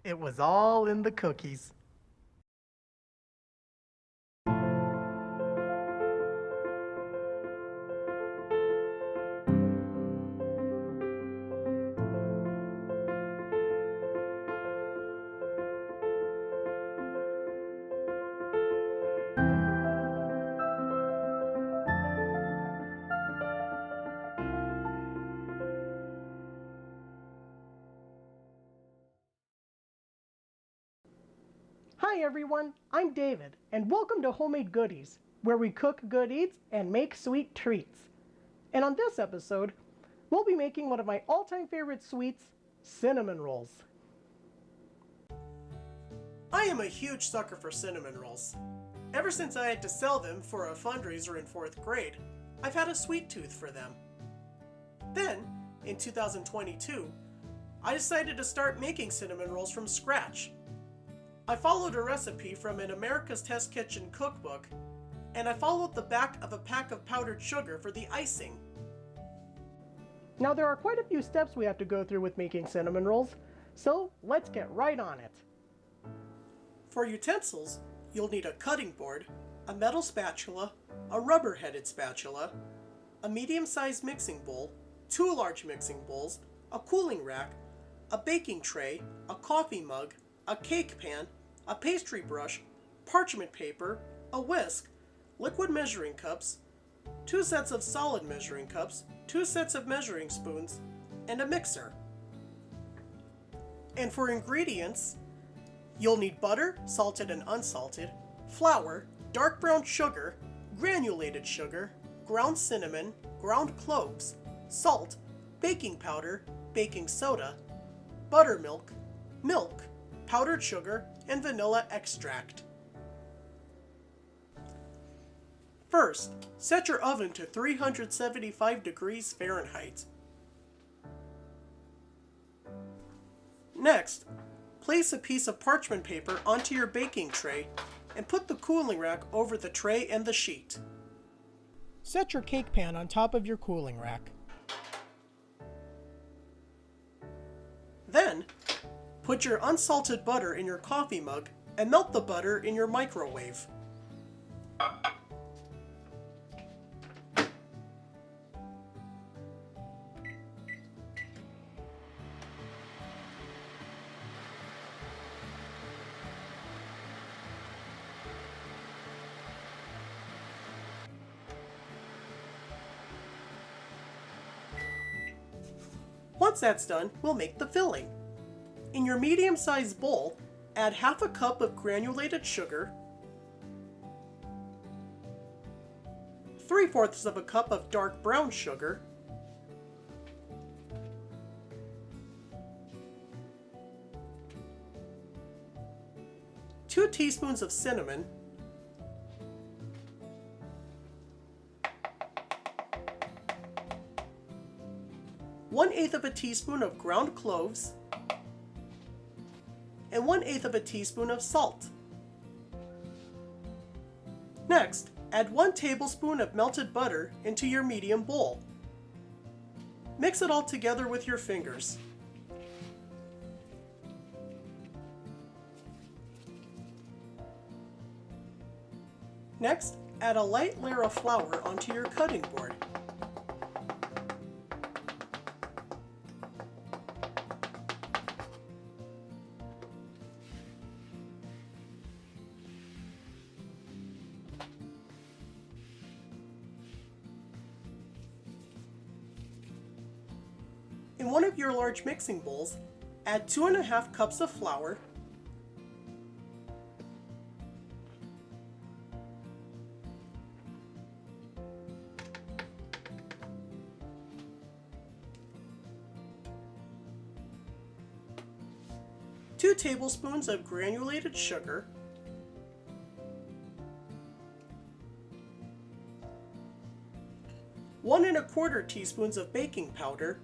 It was all in the cookies. Hi everyone, I'm David, and welcome to Homemade Goodies, where we cook good eats and make sweet treats. And on this episode, we'll be making one of my all-time favorite sweets, cinnamon rolls. I am a huge sucker for cinnamon rolls. Ever since I had to sell them for a fundraiser in 4th grade, I've had a sweet tooth for them. Then, in 2022, I decided to start making cinnamon rolls from scratch. I followed a recipe from an America's Test Kitchen cookbook, and I followed the back of a pack of powdered sugar for the icing. Now there are quite a few steps we have to go through with making cinnamon rolls, so let's get right on it. For utensils, you'll need a cutting board, a metal spatula, a rubber-headed spatula, a medium-sized mixing bowl, 2 large mixing bowls, a cooling rack, a baking tray, a coffee mug, a cake pan, a pastry brush, parchment paper, a whisk, liquid measuring cups, 2 sets of solid measuring cups, 2 sets of measuring spoons, and a mixer. And for ingredients, you'll need butter, salted and unsalted, flour, dark brown sugar, granulated sugar, ground cinnamon, ground cloves, salt, baking powder, baking soda, buttermilk, milk, powdered sugar, and vanilla extract. First, set your oven to 375 degrees Fahrenheit. Next, place a piece of parchment paper onto your baking tray and put the cooling rack over the tray and the sheet. Set your cake pan on top of your cooling rack. Then, put your unsalted butter in your coffee mug and melt the butter in your microwave. Once that's done, we'll make the filling. In your medium-sized bowl, add half a cup of granulated sugar, 3/4 of a cup of dark brown sugar, 2 teaspoons of cinnamon, 1/8 of a teaspoon of ground cloves, and 1/8 of a teaspoon of salt. Next, add 1 tablespoon of melted butter into your medium bowl. Mix it all together with your fingers. Next, add a light layer of flour onto your cutting board. In one of your large mixing bowls, add 2½ cups of flour, two tablespoons of granulated sugar, 1¼ teaspoons of baking powder,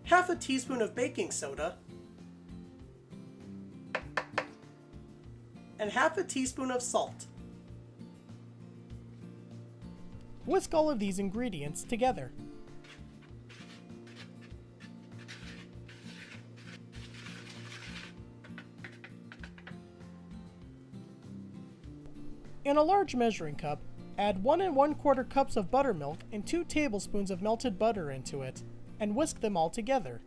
half a teaspoon of baking soda, and half a teaspoon of salt. Whisk all of these ingredients together. In a large measuring cup, add 1 1/4 cups of buttermilk and 2 tablespoons of melted butter into it, and whisk them all together.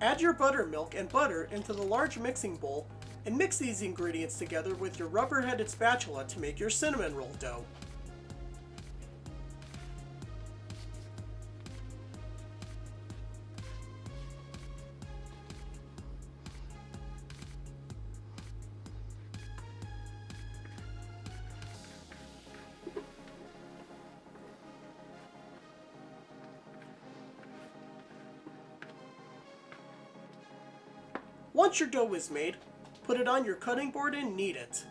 Add your buttermilk and butter into the large mixing bowl and mix these ingredients together with your rubber-headed spatula to make your cinnamon roll dough. Once your dough is made, put it on your cutting board and knead it.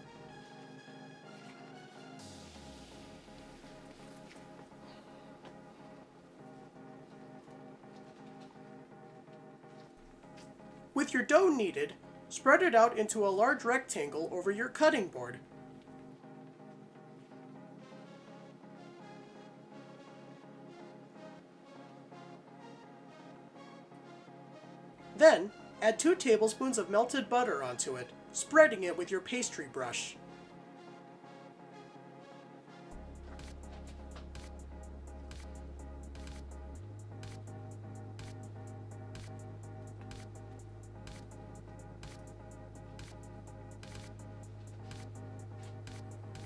With your dough kneaded, spread it out into a large rectangle over your cutting board. Then, add 2 tablespoons of melted butter onto it, spreading it with your pastry brush.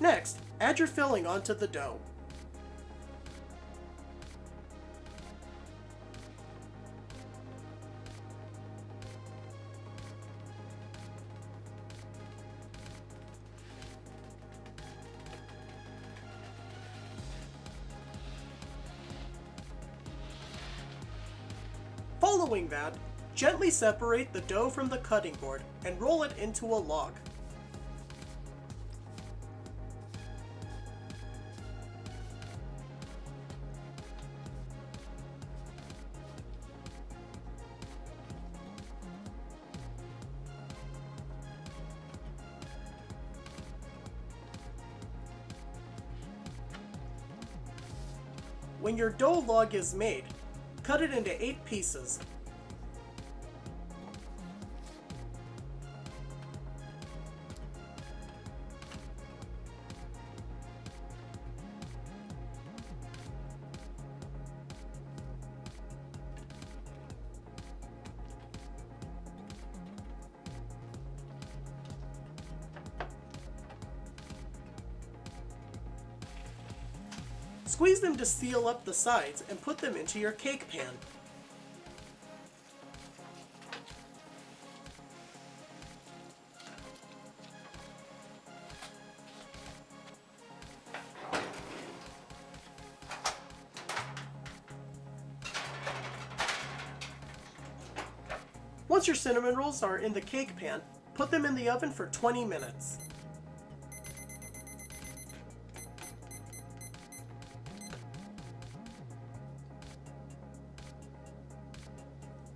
Next, add your filling onto the dough. Following that, gently separate the dough from the cutting board and roll it into a log. When your dough log is made, cut it into 8 pieces. Squeeze them to seal up the sides and put them into your cake pan. Once your cinnamon rolls are in the cake pan, put them in the oven for 20 minutes.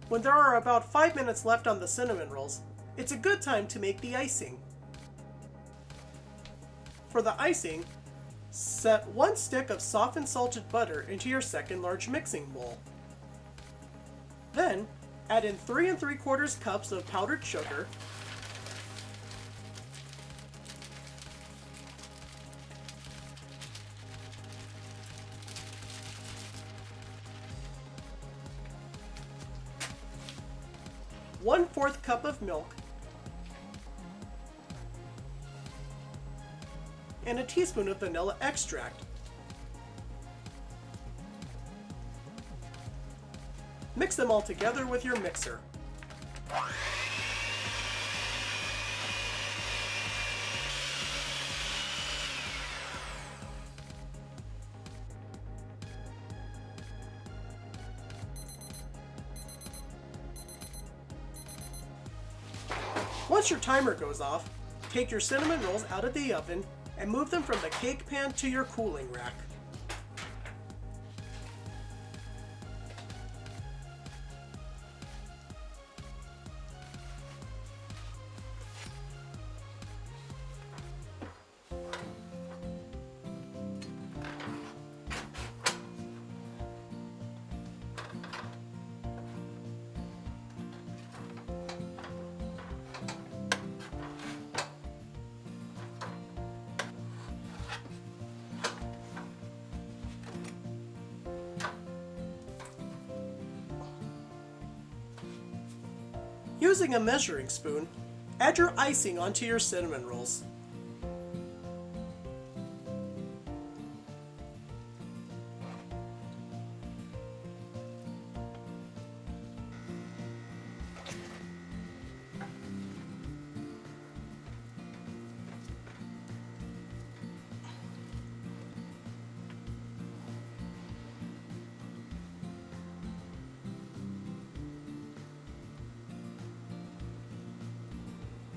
When there are about 5 minutes left on the cinnamon rolls, it's a good time to make the icing. For the icing, set 1 stick of softened salted butter into your second large mixing bowl. Then, add in 3 3/4 cups of powdered sugar, one-fourth cup of milk, and a teaspoon of vanilla extract. Mix them all together with your mixer. Once your timer goes off, take your cinnamon rolls out of the oven and move them from the cake pan to your cooling rack. Using a measuring spoon, add your icing onto your cinnamon rolls.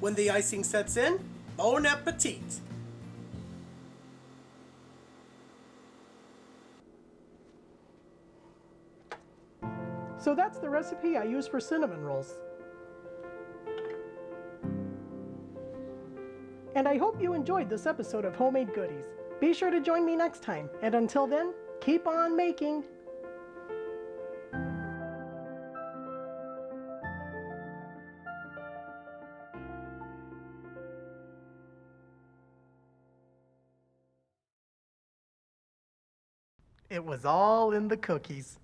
When the icing sets in, bon appetit! So that's the recipe I use for cinnamon rolls. And I hope you enjoyed this episode of Homemade Goodies. Be sure to join me next time, and until then, keep on making! It was all in the cookies.